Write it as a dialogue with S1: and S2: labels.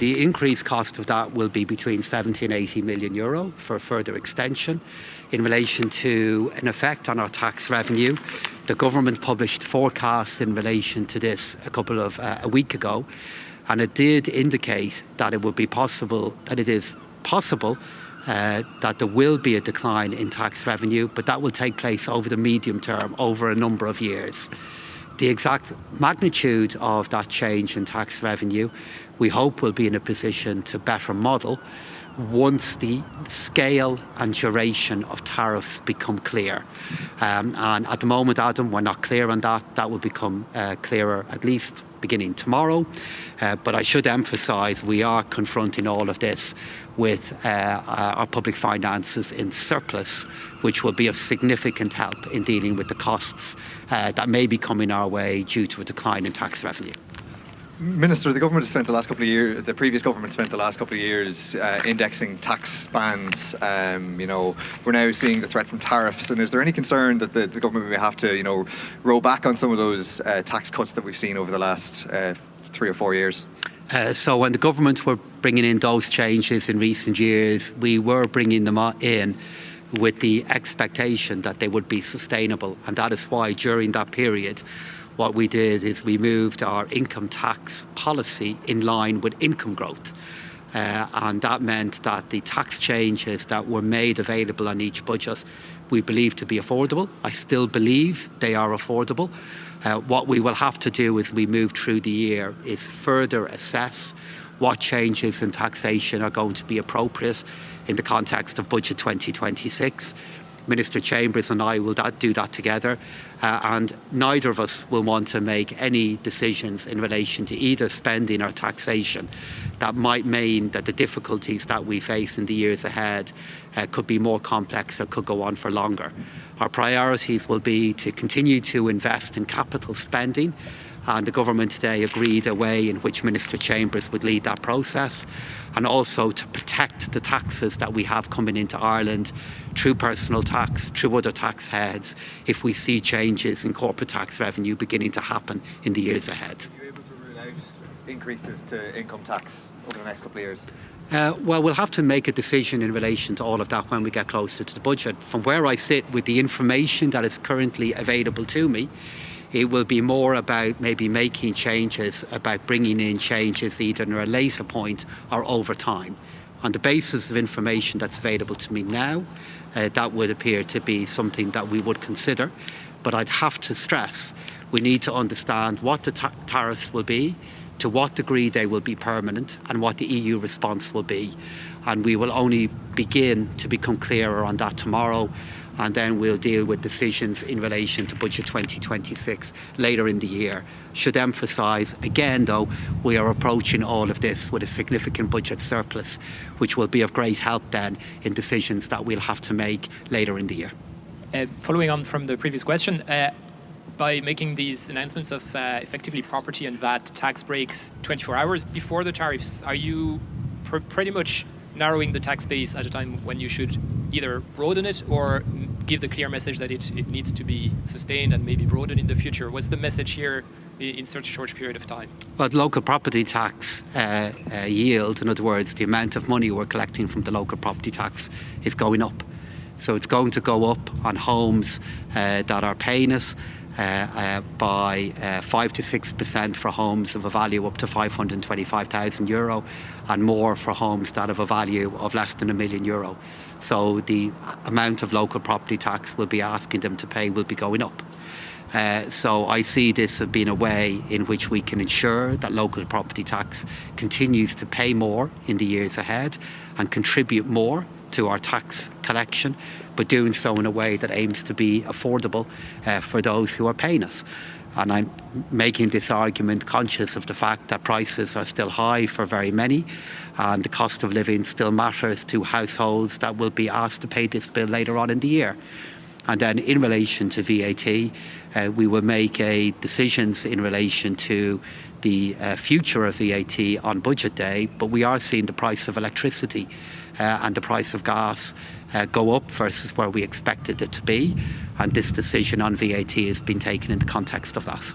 S1: The increased cost of that will be between 70 and 80 million euro for further extension. In relation to an effect on our tax revenue, the government published forecasts in relation to this a week ago, and it did indicate that it is possible that there will be a decline in tax revenue, but that will take place over the medium term, over a number of years. The exact magnitude of that change in tax revenue, we hope we'll be in a position to better model once the scale and duration of tariffs become clear. And at the moment, Adam, we're not clear on that. That will become clearer at least beginning tomorrow. But I should emphasise we are confronting all of this with our public finances in surplus, which will be of significant help in dealing with the costs that may be coming our way due to a decline in tax revenue.
S2: Minister, the government has spent the last couple of years, the previous government spent the last couple of years indexing tax bands. We're now seeing the threat from tariffs. And is there any concern that the government may have to, roll back on some of those tax cuts that we've seen over the last 3 or 4 years?
S1: So when the government were bringing in those changes in recent years, we were bringing them in with the expectation that they would be sustainable. And that is why during that period, what we did is we moved our income tax policy in line with income growth. And that meant that the tax changes that were made available on each budget, we believe to be affordable. I still believe they are affordable. What we will have to do as we move through the year is further assess what changes in taxation are going to be appropriate in the context of Budget 2026. Minister Chambers and I will do that together, and neither of us will want to make any decisions in relation to either spending or taxation that might mean that the difficulties that we face in the years ahead could be more complex or could go on for longer. Our priorities will be to continue to invest in capital spending, and the government today agreed a way in which Minister Chambers would lead that process, and also to protect the taxes that we have coming into Ireland through personal tax, through other tax heads, if we see changes in corporate tax revenue beginning to happen in the years ahead.
S2: Are you able to rule out increases to income tax over the next couple of years?
S1: Well, we'll have to make a decision in relation to all of that when we get closer to the budget. From where I sit with the information that is currently available to me, it will be more about maybe making changes, about bringing in changes either at a later point or over time. On the basis of information that's available to me now, that would appear to be something that we would consider. But I'd have to stress, we need to understand what the tariffs will be, to what degree they will be permanent, and what the EU response will be. And we will only begin to become clearer on that tomorrow, and then we'll deal with decisions in relation to Budget 2026 later in the year. Should emphasise, again though, we are approaching all of this with a significant budget surplus, which will be of great help then in decisions that we'll have to make later in the year.
S3: Following on from the previous question, by making these announcements of effectively property and VAT tax breaks 24 hours before the tariffs, are you pretty much narrowing the tax base at a time when you should either broaden it or give the clear message that it needs to be sustained and maybe broadened in the future? What's the message here in such a short period of time?
S1: Well, local property tax yield, in other words, the amount of money we're collecting from the local property tax is going up. So it's going to go up on homes that are paying it by 5 to 6% for homes of a value up to €525,000 and more for homes that have a value of less than €1 million. So the amount of local property tax we'll be asking them to pay will be going up. So I see this as being a way in which we can ensure that local property tax continues to pay more in the years ahead and contribute more to our tax collection, but doing so in a way that aims to be affordable for those who are paying it. And I'm making this argument conscious of the fact that prices are still high for very many, and the cost of living still matters to households that will be asked to pay this bill later on in the year. And then in relation to VAT, we will make decisions in relation to the future of VAT on budget day, but we are seeing the price of electricity and the price of gas go up versus where we expected it to be, and this decision on VAT has been taken in the context of that.